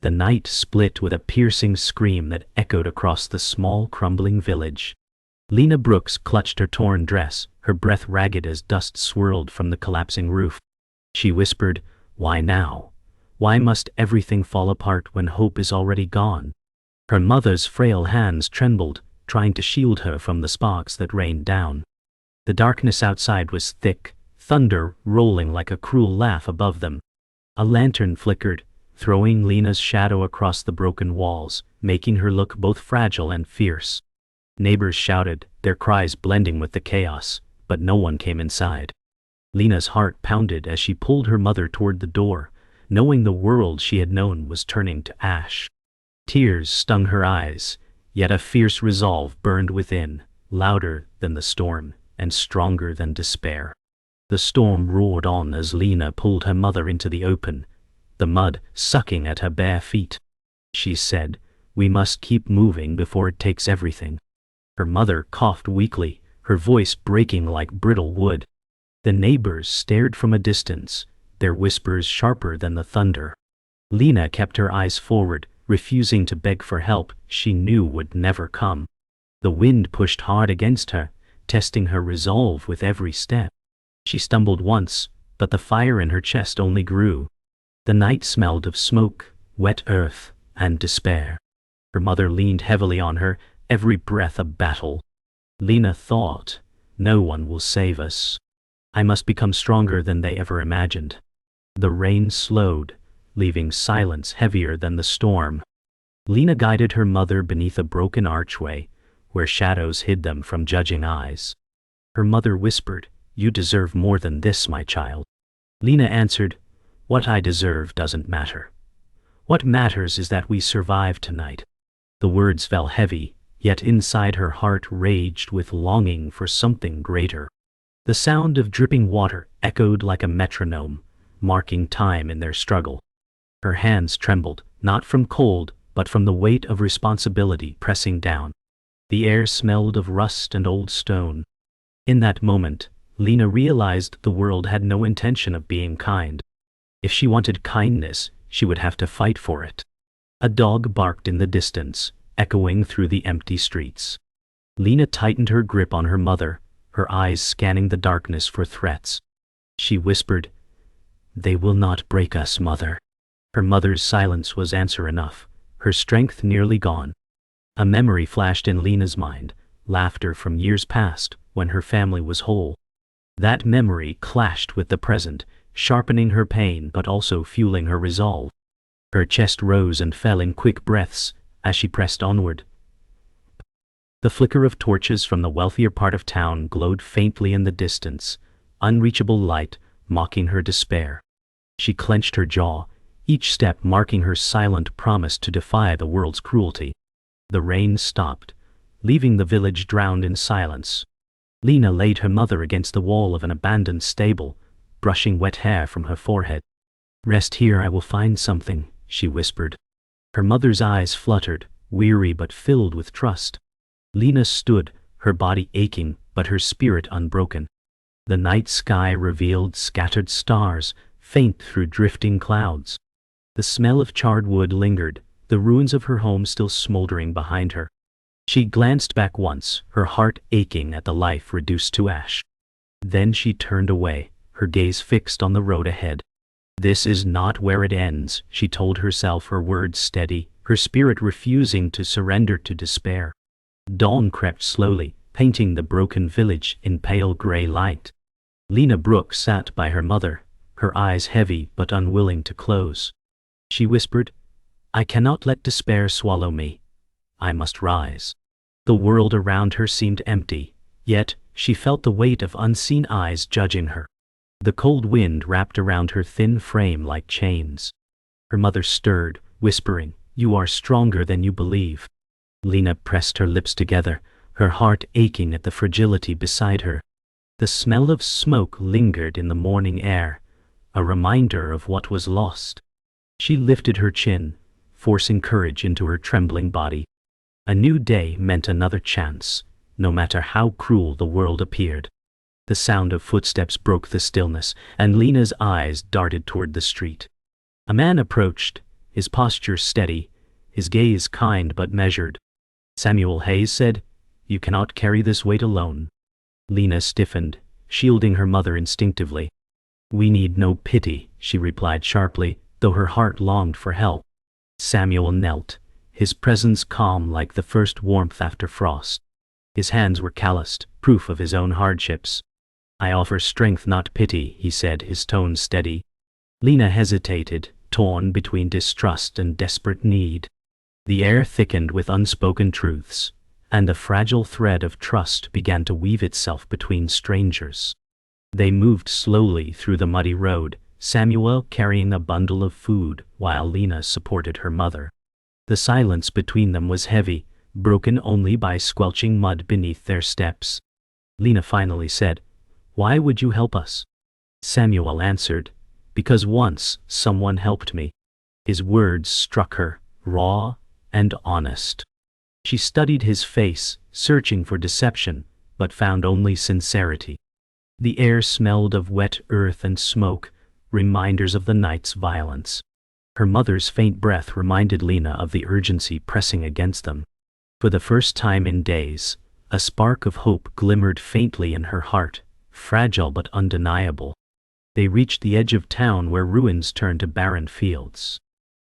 The night split with a piercing scream that echoed across the small, crumbling village. Lena Brooks clutched her torn dress, her breath ragged as dust swirled from the collapsing roof. She whispered, "Why now? Why must everything fall apart when hope is already gone?" Her mother's frail hands trembled, trying to shield her from the sparks that rained down. The darkness outside was thick, thunder rolling like a cruel laugh above them. A lantern flickered, throwing Lena's shadow across the broken walls, making her look both fragile and fierce. Neighbors shouted, their cries blending with the chaos, but no one came inside. Lena's heart pounded as she pulled her mother toward the door, knowing the world she had known was turning to ash. Tears stung her eyes, yet a fierce resolve burned within, louder than the storm and stronger than despair. The storm roared on as Lena pulled her mother into the open, the mud sucking at her bare feet. She said, "We must keep moving before it takes everything." Her mother coughed weakly, her voice breaking like brittle wood. The neighbors stared from a distance, their whispers sharper than the thunder. Lena kept her eyes forward, refusing to beg for help she knew would never come. The wind pushed hard against her, testing her resolve with every step. She stumbled once, but the fire in her chest only grew. The night smelled of smoke, wet earth, and despair. Her mother leaned heavily on her, every breath a battle. Lena thought, "No one will save us. I must become stronger than they ever imagined." The rain slowed, leaving silence heavier than the storm. Lena guided her mother beneath a broken archway, where shadows hid them from judging eyes. Her mother whispered, "You deserve more than this, my child." Lena answered, "What I deserve doesn't matter. What matters is that we survive tonight." The words fell heavy, yet inside her heart raged with longing for something greater. The sound of dripping water echoed like a metronome, marking time in their struggle. Her hands trembled, not from cold, but from the weight of responsibility pressing down. The air smelled of rust and old stone. In that moment, Lena realized the world had no intention of being kind. If she wanted kindness, she would have to fight for it. A dog barked in the distance, echoing through the empty streets. Lena tightened her grip on her mother, her eyes scanning the darkness for threats. She whispered, "They will not break us, Mother." Her mother's silence was answer enough, her strength nearly gone. A memory flashed in Lena's mind, laughter from years past, when her family was whole. That memory clashed with the present, sharpening her pain but also fueling her resolve. Her chest rose and fell in quick breaths as she pressed onward. The flicker of torches from the wealthier part of town glowed faintly in the distance, unreachable light mocking her despair. She clenched her jaw, each step marking her silent promise to defy the world's cruelty. The rain stopped, leaving the village drowned in silence. Lena laid her mother against the wall of an abandoned stable, brushing wet hair from her forehead. "Rest here, I will find something," she whispered. Her mother's eyes fluttered, weary but filled with trust. Lena stood, her body aching but her spirit unbroken. The night sky revealed scattered stars, faint through drifting clouds. The smell of charred wood lingered, the ruins of her home still smoldering behind her. She glanced back once, her heart aching at the life reduced to ash. Then she turned away, her gaze fixed on the road ahead. "This is not where it ends," she told herself, her words steady, her spirit refusing to surrender to despair. Dawn crept slowly, painting the broken village in pale gray light. Lena Brooks sat by her mother, her eyes heavy but unwilling to close. She whispered, "I cannot let despair swallow me. I must rise." The world around her seemed empty, yet she felt the weight of unseen eyes judging her. The cold wind wrapped around her thin frame like chains. Her mother stirred, whispering, "You are stronger than you believe." Lena pressed her lips together, her heart aching at the fragility beside her. The smell of smoke lingered in the morning air, a reminder of what was lost. She lifted her chin, forcing courage into her trembling body. A new day meant another chance, no matter how cruel the world appeared. The sound of footsteps broke the stillness, and Lena's eyes darted toward the street. A man approached, his posture steady, his gaze kind but measured. Samuel Hayes said, "You cannot carry this weight alone." Lena stiffened, shielding her mother instinctively. "We need no pity," she replied sharply, though her heart longed for help. Samuel knelt, his presence calm like the first warmth after frost. His hands were calloused, proof of his own hardships. "I offer strength, not pity," he said, his tone steady. Lena hesitated, torn between distrust and desperate need. The air thickened with unspoken truths, and a fragile thread of trust began to weave itself between strangers. They moved slowly through the muddy road, Samuel carrying a bundle of food while Lena supported her mother. The silence between them was heavy, broken only by squelching mud beneath their steps. Lena finally said, "Why would you help us?" Samuel answered, "Because once someone helped me." His words struck her, raw and honest. She studied his face, searching for deception, but found only sincerity. The air smelled of wet earth and smoke, reminders of the night's violence. Her mother's faint breath reminded Lena of the urgency pressing against them. For the first time in days, a spark of hope glimmered faintly in her heart, fragile but undeniable. They reached the edge of town where ruins turned to barren fields.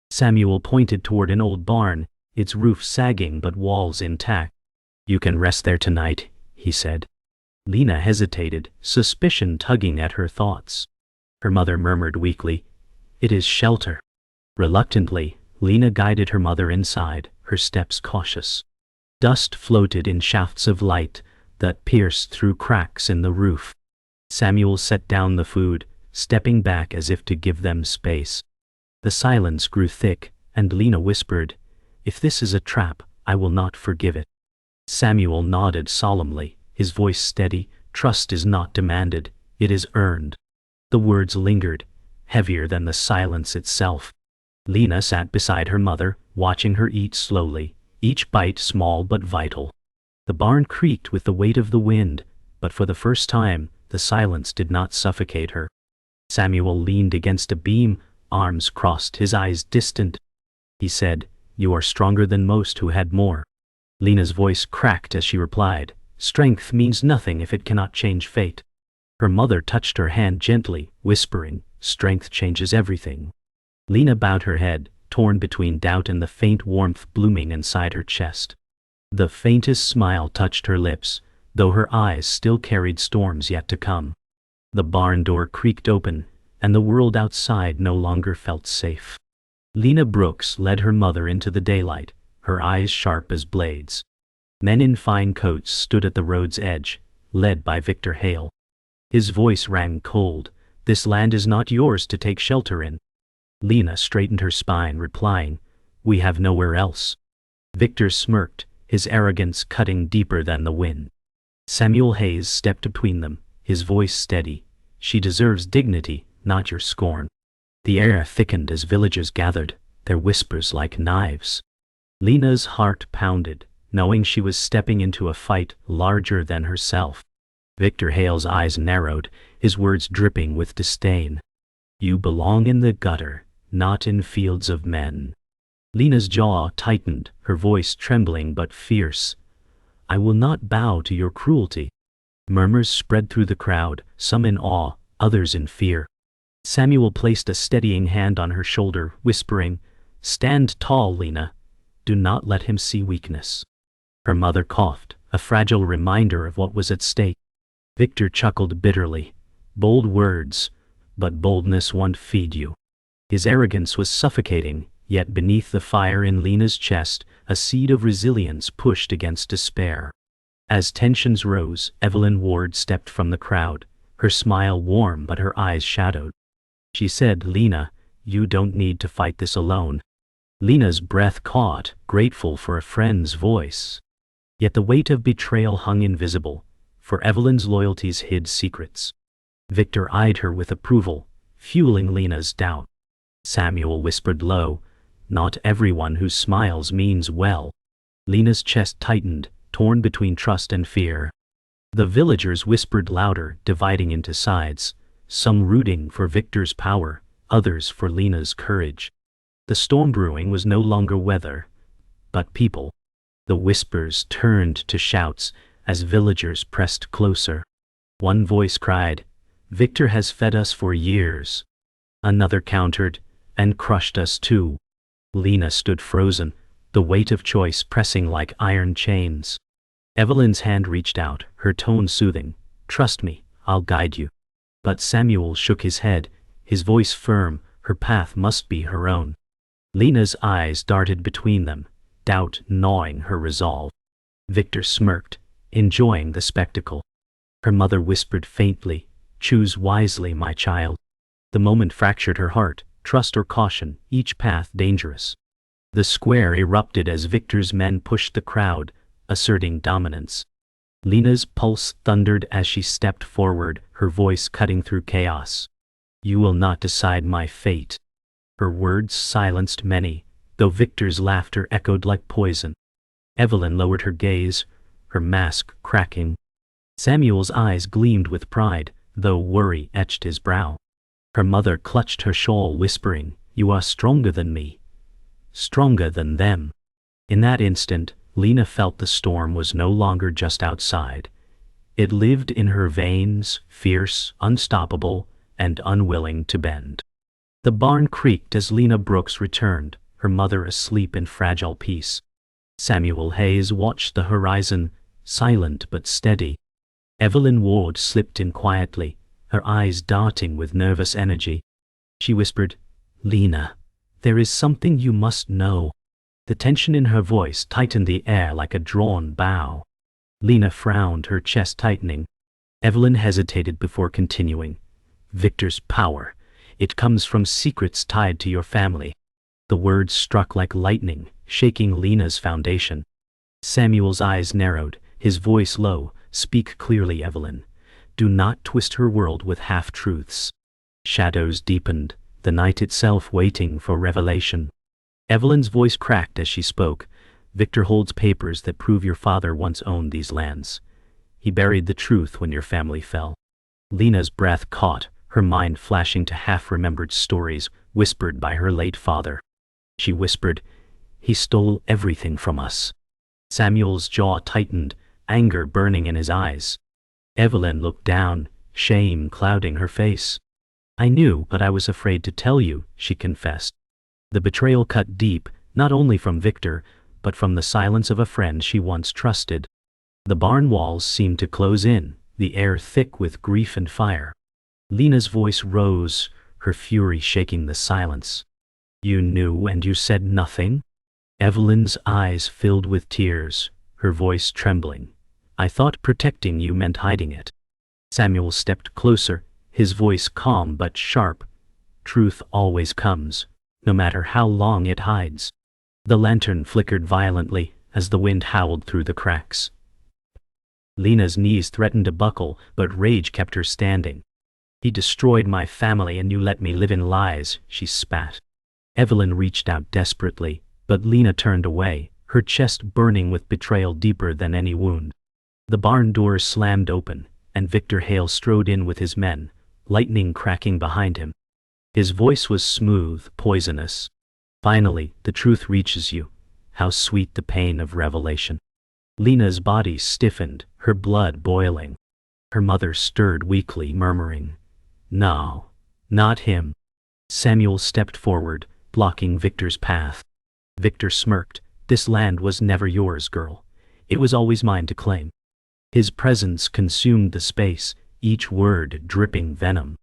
Samuel pointed toward an old barn, its roof sagging but walls intact. "You can rest there tonight," he said. Lena hesitated, suspicion tugging at her thoughts. Her mother murmured weakly, "It is shelter." Reluctantly, Lena guided her mother inside, her steps cautious. Dust floated in shafts of light that pierced through cracks in the roof. Samuel set down the food, stepping back as if to give them space. The silence grew thick, and Lena whispered, "If this is a trap, I will not forgive it." Samuel nodded solemnly, his voice steady. "Trust is not demanded, it is earned." The words lingered, heavier than the silence itself. Lena sat beside her mother, watching her eat slowly, each bite small but vital. The barn creaked with the weight of the wind, but for the first time, the silence did not suffocate her. Samuel leaned against a beam, arms crossed, his eyes distant. He said, "You are stronger than most who had more." Lena's voice cracked as she replied, "Strength means nothing if it cannot change fate." Her mother touched her hand gently, whispering, "Strength changes everything." Lena bowed her head, torn between doubt and the faint warmth blooming inside her chest. The faintest smile touched her lips, though her eyes still carried storms yet to come. The barn door creaked open, and the world outside no longer felt safe. Lena Brooks led her mother into the daylight, her eyes sharp as blades. Men in fine coats stood at the road's edge, led by Victor Hale. His voice rang cold, "This land is not yours to take shelter in." Lena straightened her spine, replying, "We have nowhere else." Victor smirked, his arrogance cutting deeper than the wind. Samuel Hayes stepped between them, his voice steady, "She deserves dignity, not your scorn." The air thickened as villagers gathered, their whispers like knives. Lena's heart pounded, knowing she was stepping into a fight larger than herself. Victor Hale's eyes narrowed, his words dripping with disdain. "You belong in the gutter, not in fields of men." Lena's jaw tightened, her voice trembling but fierce. "I will not bow to your cruelty." Murmurs spread through the crowd, some in awe, others in fear. Samuel placed a steadying hand on her shoulder, whispering, "Stand tall, Lena. Do not let him see weakness." Her mother coughed, a fragile reminder of what was at stake. Victor chuckled bitterly. "Bold words, but boldness won't feed you." His arrogance was suffocating, yet beneath the fire in Lena's chest, a seed of resilience pushed against despair. As tensions rose, Evelyn Ward stepped from the crowd, her smile warm but her eyes shadowed. She said, "Lena, you don't need to fight this alone." Lena's breath caught, grateful for a friend's voice. Yet the weight of betrayal hung invisible, for Evelyn's loyalties hid secrets. Victor eyed her with approval, fueling Lena's doubt. Samuel whispered low, "Not everyone who smiles means well." Lena's chest tightened, torn between trust and fear. The villagers whispered louder, dividing into sides, some rooting for Victor's power, others for Lena's courage. The storm brewing was no longer weather, but people. The whispers turned to shouts as villagers pressed closer. One voice cried, "Victor has fed us for years." Another countered, "And crushed us too." Lena stood frozen, the weight of choice pressing like iron chains. Evelyn's hand reached out, her tone soothing, "Trust me, I'll guide you." But Samuel shook his head, his voice firm, her path must be her own. Lena's eyes darted between them, doubt gnawing her resolve. Victor smirked, enjoying the spectacle. Her mother whispered faintly, "Choose wisely, my child." The moment fractured her heart, trust or caution, each path dangerous. The square erupted as Victor's men pushed the crowd, asserting dominance. Lena's pulse thundered as she stepped forward, her voice cutting through chaos. "You will not decide my fate." Her words silenced many, though Victor's laughter echoed like poison. Evelyn lowered her gaze, her mask cracking. Samuel's eyes gleamed with pride, though worry etched his brow. Her mother clutched her shawl, whispering, "You are stronger than me. Stronger than them." In that instant, Lena felt the storm was no longer just outside. It lived in her veins, fierce, unstoppable, and unwilling to bend. The barn creaked as Lena Brooks returned, her mother asleep in fragile peace. Samuel Hayes watched the horizon, silent but steady. Evelyn Ward slipped in quietly, her eyes darting with nervous energy. She whispered, "Lena, there is something you must know." The tension in her voice tightened the air like a drawn bow. Lena frowned, her chest tightening. Evelyn hesitated before continuing. "Victor's power. It comes from secrets tied to your family." The words struck like lightning, shaking Lena's foundation. Samuel's eyes narrowed, his voice low. "Speak clearly, Evelyn. Do not twist her world with half-truths." Shadows deepened, the night itself waiting for revelation. Evelyn's voice cracked as she spoke. "Victor holds papers that prove your father once owned these lands. He buried the truth when your family fell." Lena's breath caught, her mind flashing to half-remembered stories whispered by her late father. She whispered, "He stole everything from us." Samuel's jaw tightened, anger burning in his eyes. Evelyn looked down, shame clouding her face. "I knew, but I was afraid to tell you," she confessed. The betrayal cut deep, not only from Victor, but from the silence of a friend she once trusted. The barn walls seemed to close in, the air thick with grief and fire. Lena's voice rose, her fury shaking the silence. "You knew and you said nothing?" Evelyn's eyes filled with tears, her voice trembling. "I thought protecting you meant hiding it." Samuel stepped closer, his voice calm but sharp. "Truth always comes, no matter how long it hides." The lantern flickered violently as the wind howled through the cracks. Lena's knees threatened to buckle, but rage kept her standing. "He destroyed my family and you let me live in lies," she spat. Evelyn reached out desperately, but Lena turned away, her chest burning with betrayal deeper than any wound. The barn doors slammed open, and Victor Hale strode in with his men, lightning cracking behind him. His voice was smooth, poisonous. "Finally, the truth reaches you. How sweet the pain of revelation." Lena's body stiffened, her blood boiling. Her mother stirred weakly, murmuring, "No, not him." Samuel stepped forward, blocking Victor's path. Victor smirked. "This land was never yours, girl. It was always mine to claim." His presence consumed the space, each word dripping venom.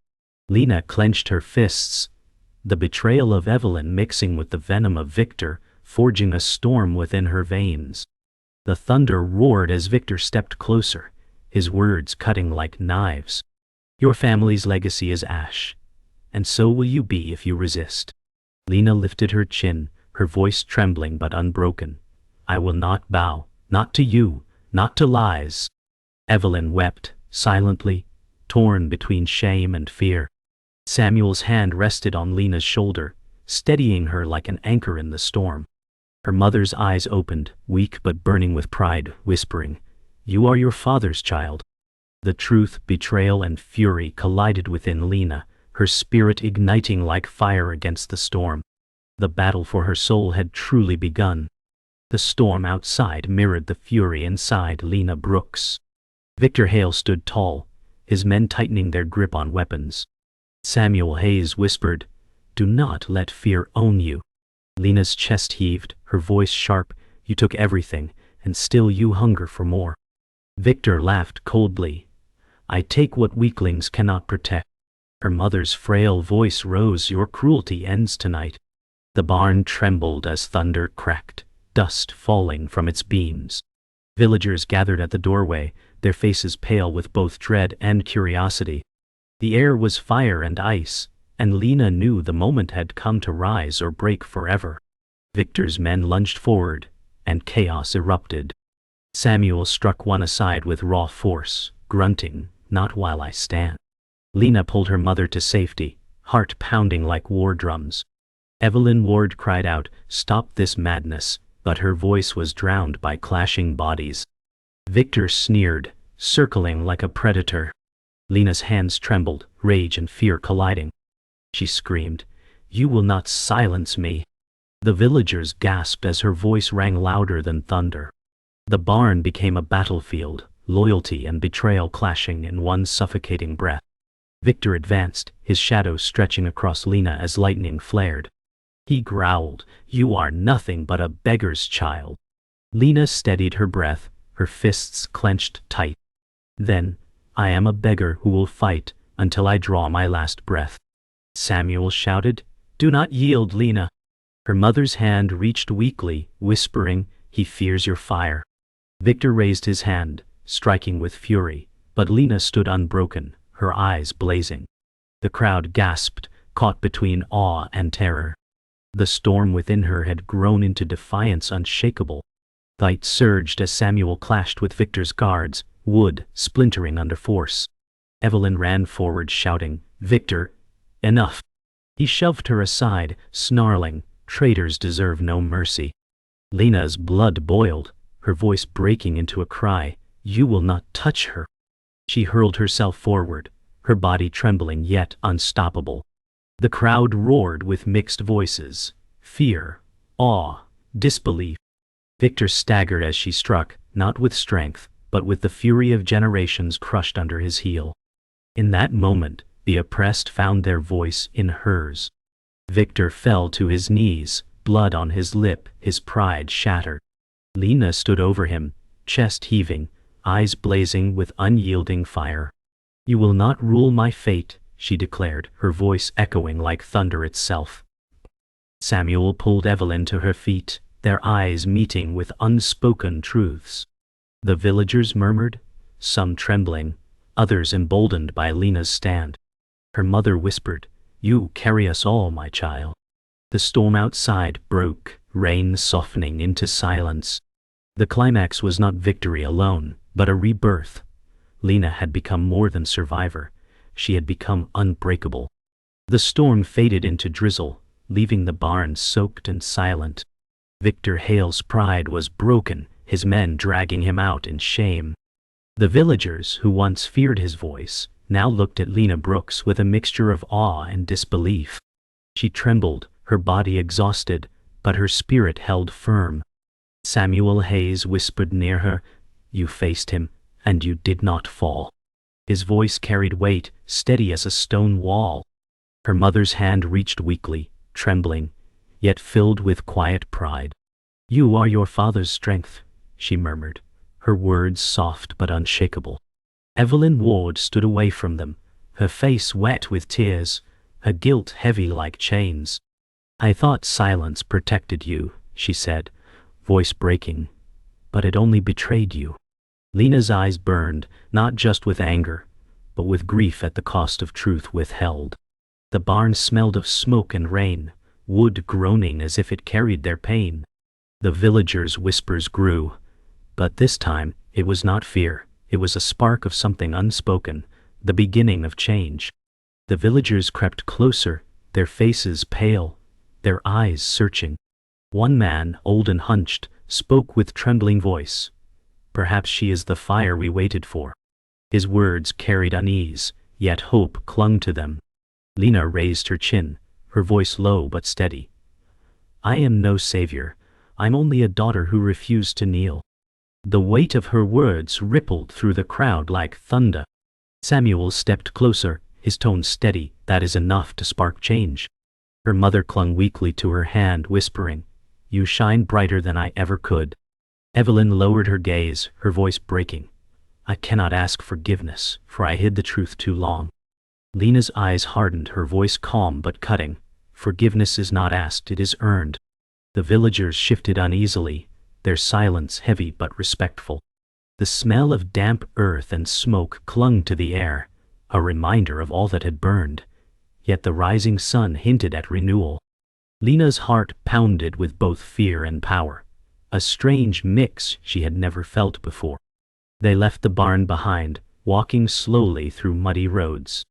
Lena clenched her fists, the betrayal of Evelyn mixing with the venom of Victor, forging a storm within her veins. The thunder roared as Victor stepped closer, his words cutting like knives. "Your family's legacy is ash, and so will you be if you resist." Lena lifted her chin, her voice trembling but unbroken. "I will not bow, not to you, not to lies." Evelyn wept, silently, torn between shame and fear. Samuel's hand rested on Lena's shoulder, steadying her like an anchor in the storm. Her mother's eyes opened, weak but burning with pride, whispering, "You are your father's child." The truth, betrayal, and fury collided within Lena, her spirit igniting like fire against the storm. The battle for her soul had truly begun. The storm outside mirrored the fury inside Lena Brooks. Victor Hale stood tall, his men tightening their grip on weapons. Samuel Hayes whispered, "Do not let fear own you." Lena's chest heaved, her voice sharp. "You took everything, and still you hunger for more." Victor laughed coldly. "I take what weaklings cannot protect." Her mother's frail voice rose, "Your cruelty ends tonight." The barn trembled as thunder cracked, dust falling from its beams. Villagers gathered at the doorway, their faces pale with both dread and curiosity. The air was fire and ice, and Lena knew the moment had come to rise or break forever. Victor's men lunged forward, and chaos erupted. Samuel struck one aside with raw force, grunting, "Not while I stand." Lena pulled her mother to safety, heart pounding like war drums. Evelyn Ward cried out, "Stop this madness," but her voice was drowned by clashing bodies. Victor sneered, circling like a predator. Lena's hands trembled, rage and fear colliding. She screamed, "You will not silence me." The villagers gasped as her voice rang louder than thunder. The barn became a battlefield, loyalty and betrayal clashing in one suffocating breath. Victor advanced, his shadow stretching across Lena as lightning flared. He growled, "You are nothing but a beggar's child." Lena steadied her breath, her fists clenched tight. Then, "I am a beggar who will fight until I draw my last breath." Samuel shouted, "Do not yield, Lena." Her mother's hand reached weakly, whispering, "He fears your fire." Victor raised his hand, striking with fury, but Lena stood unbroken, her eyes blazing. The crowd gasped, caught between awe and terror. The storm within her had grown into defiance unshakable. Light surged as Samuel clashed with Victor's guards, wood splintering under force. Evelyn ran forward shouting, "Victor, enough!" He shoved her aside, snarling, "Traitors deserve no mercy." Lena's blood boiled, her voice breaking into a cry, "You will not touch her." She hurled herself forward, her body trembling yet unstoppable. The crowd roared with mixed voices, fear, awe, disbelief. Victor staggered as she struck, not with strength, but with the fury of generations crushed under his heel. In that moment, the oppressed found their voice in hers. Victor fell to his knees, blood on his lip, his pride shattered. Lena stood over him, chest heaving, eyes blazing with unyielding fire. "You will not rule my fate," she declared, her voice echoing like thunder itself. Samuel pulled Evelyn to her feet, their eyes meeting with unspoken truths. The villagers murmured, some trembling, others emboldened by Lena's stand. Her mother whispered, "You carry us all, my child." The storm outside broke, rain softening into silence. The climax was not victory alone, but a rebirth. Lena had become more than survivor. She had become unbreakable. The storm faded into drizzle, leaving the barn soaked and silent. Victor Hale's pride was broken, his men dragging him out in shame. The villagers, who once feared his voice, now looked at Lena Brooks with a mixture of awe and disbelief. She trembled, her body exhausted, but her spirit held firm. Samuel Hayes whispered near her, "You faced him, and you did not fall." His voice carried weight, steady as a stone wall. Her mother's hand reached weakly, trembling, yet filled with quiet pride. "You are your father's strength," she murmured, her words soft but unshakable. Evelyn Ward stood away from them, her face wet with tears, her guilt heavy like chains. "I thought silence protected you," she said, voice breaking, "but it only betrayed you." Lena's eyes burned, not just with anger, but with grief at the cost of truth withheld. The barn smelled of smoke and rain, wood groaning as if it carried their pain. The villagers' whispers grew, but this time it was not fear, it was a spark of something unspoken, the beginning of change. The villagers crept closer, their faces pale, their eyes searching. One man, old and hunched, spoke with trembling voice, "Perhaps she is the fire we waited for." His words carried unease, yet hope clung to them. Lena raised her chin, her voice low but steady. I am no savior. I'm only a daughter who refused to kneel. The weight of her words rippled through the crowd like thunder. Samuel stepped closer, his tone steady. That is enough to spark change. Her mother clung weakly to her hand, whispering, "You shine brighter than I ever could." Evelyn lowered her gaze, her voice breaking. "I cannot ask forgiveness, for I hid the truth too long." Lena's eyes hardened, her voice calm but cutting. "Forgiveness is not asked, it is earned." The villagers shifted uneasily, their silence heavy but respectful. The smell of damp earth and smoke clung to the air, a reminder of all that had burned. Yet the rising sun hinted at renewal. Lena's heart pounded with both fear and power, a strange mix she had never felt before. They left the barn behind, walking slowly through muddy roads.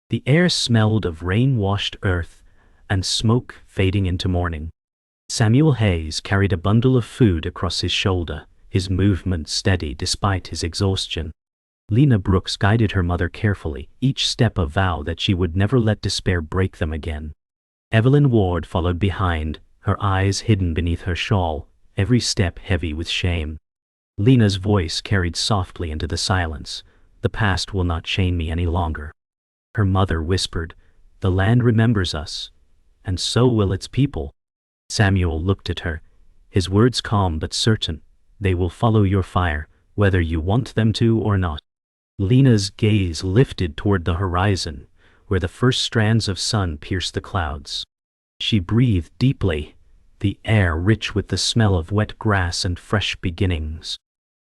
The air smelled of rain-washed earth and smoke fading into morning. Samuel Hayes carried a bundle of food across his shoulder, his movement steady despite his exhaustion. Lena Brooks guided her mother carefully, each step a vow that she would never let despair break them again. Evelyn Ward followed behind, her eyes hidden beneath her shawl, every step heavy with shame. Lena's voice carried softly into the silence. "The past will not chain me any longer." Her mother whispered, "The land remembers us, and so will its people." Samuel looked at her, his words calm but certain. "They will follow your fire, whether you want them to or not." Lena's gaze lifted toward the horizon, where the first strands of sun pierced the clouds. She breathed deeply, the air rich with the smell of wet grass and fresh beginnings.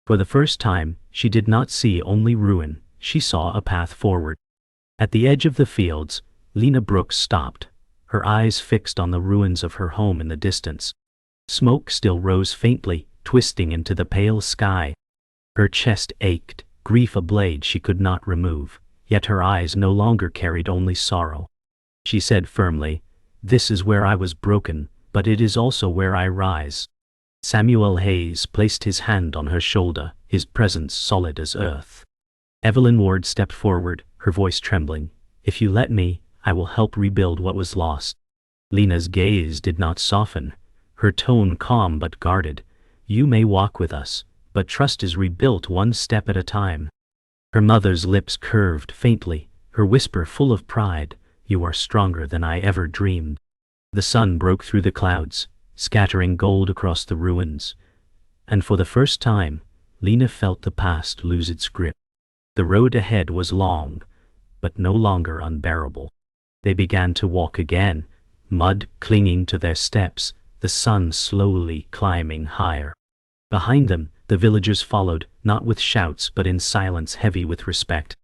For the first time, she did not see only ruin, she saw a path forward. At the edge of the fields, Lena Brooks stopped, her eyes fixed on the ruins of her home in the distance. Smoke still rose faintly, twisting into the pale sky. Her chest ached, grief a blade she could not remove, yet her eyes no longer carried only sorrow. She said firmly, "This is where I was broken, but it is also where I rise." Samuel Hayes placed his hand on her shoulder, his presence solid as earth. Evelyn Ward stepped forward, her voice trembling. "If you let me, I will help rebuild what was lost." Lena's gaze did not soften, her tone calm but guarded. "You may walk with us, but trust is rebuilt one step at a time." Her mother's lips curved faintly, her whisper full of pride, "You are stronger than I ever dreamed." The sun broke through the clouds, scattering gold across the ruins, and for the first time, Lena felt the past lose its grip. The road ahead was long, but no longer unbearable. They began to walk again, mud clinging to their steps, the sun slowly climbing higher. Behind them, the villagers followed, not with shouts but in silence heavy with respect.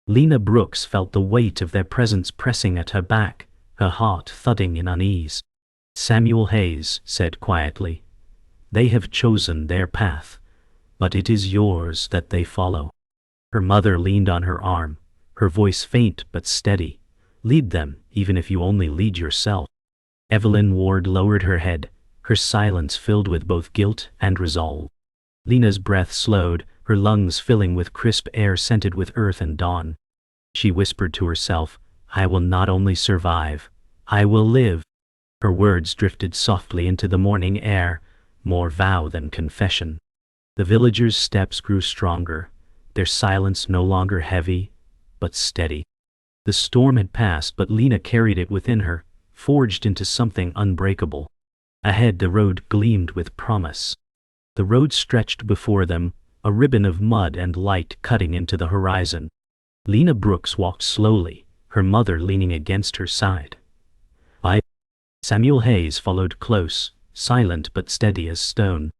Lena Brooks felt the weight of their presence pressing at her back, her heart thudding in unease. Samuel Hayes said quietly, "They have chosen their path, but it is yours that they follow." Her mother leaned on her arm, her voice faint but steady. "Lead them, even if you only lead yourself." Evelyn Ward lowered her head, her silence filled with both guilt and resolve. Lena's breath slowed, her lungs filling with crisp air scented with earth and dawn. She whispered to herself, "I will not only survive, I will live." Her words drifted softly into the morning air, more vow than confession. The villagers' steps grew stronger, their silence no longer heavy, but steady. The storm had passed, but Lena carried it within her, forged into something unbreakable. Ahead the road gleamed with promise. The road stretched before them, a ribbon of mud and light cutting into the horizon. Lena Brooks walked slowly, her mother leaning against her side. Samuel Hayes followed close, silent but steady as stone.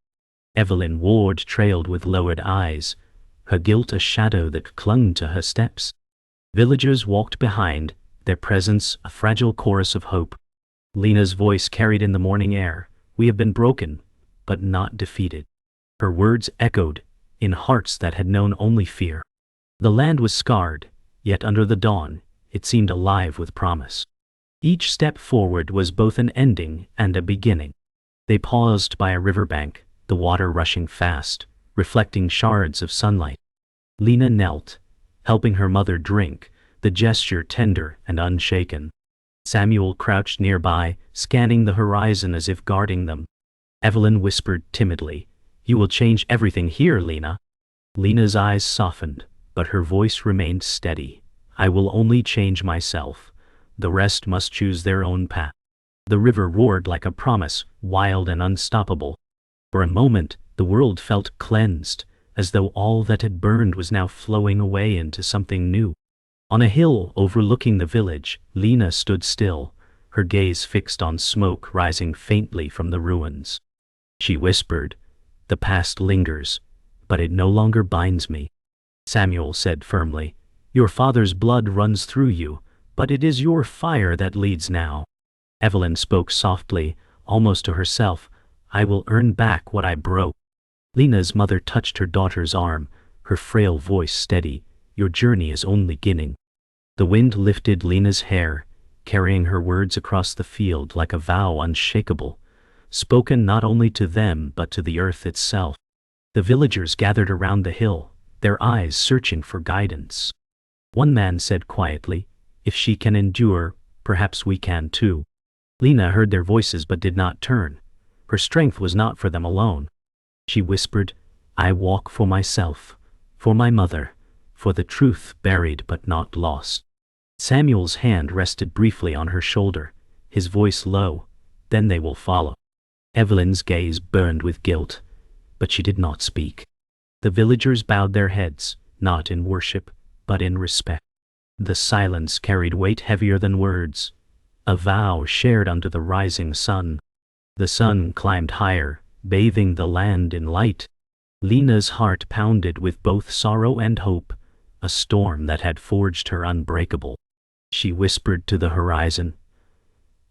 Evelyn Ward trailed with lowered eyes, her guilt a shadow that clung to her steps. Villagers walked behind, their presence a fragile chorus of hope. Lena's voice carried in the morning air, "We have been broken, but not defeated." Her words echoed in hearts that had known only fear. The land was scarred, yet under the dawn, it seemed alive with promise. Each step forward was both an ending and a beginning. They paused by a riverbank, the water rushing fast, reflecting shards of sunlight. Lena knelt, helping her mother drink, the gesture tender and unshaken. Samuel crouched nearby, scanning the horizon as if guarding them. Evelyn whispered timidly, "You will change everything here, Lena." Lena's eyes softened, but her voice remained steady. "I will only change myself. The rest must choose their own path." The river roared like a promise, wild and unstoppable. For a moment, the world felt cleansed, as though all that had burned was now flowing away into something new. On a hill overlooking the village, Lena stood still, her gaze fixed on smoke rising faintly from the ruins. She whispered, "The past lingers, but it no longer binds me." Samuel said firmly, "Your father's blood runs through you, but it is your fire that leads now." Evelyn spoke softly, almost to herself, "I will earn back what I broke." Lena's mother touched her daughter's arm, her frail voice steady, "Your journey is only beginning." The wind lifted Lena's hair, carrying her words across the field like a vow unshakable, spoken not only to them but to the earth itself. The villagers gathered around the hill, their eyes searching for guidance. One man said quietly, "If she can endure, perhaps we can too." Lena heard their voices but did not turn. Her strength was not for them alone. She whispered, "I walk for myself, for my mother, for the truth buried but not lost." Samuel's hand rested briefly on her shoulder, his voice low, "Then they will follow." Evelyn's gaze burned with guilt, but she did not speak. The villagers bowed their heads, not in worship, but in respect. The silence carried weight heavier than words, a vow shared under the rising sun. The sun climbed higher, bathing the land in light. Lena's heart pounded with both sorrow and hope, a storm that had forged her unbreakable. She whispered to the horizon,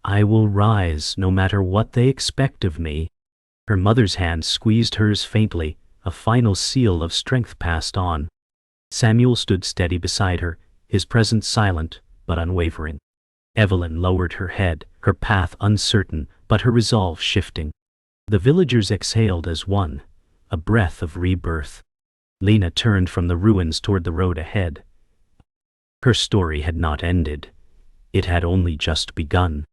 "I will rise no matter what they expect of me." Her mother's hand squeezed hers faintly, a final seal of strength passed on. Samuel stood steady beside her, his presence silent but unwavering. Evelyn lowered her head, her path uncertain but her resolve shifting. The villagers exhaled as one, a breath of rebirth. Lena turned from the ruins toward the road ahead. Her story had not ended. It had only just begun.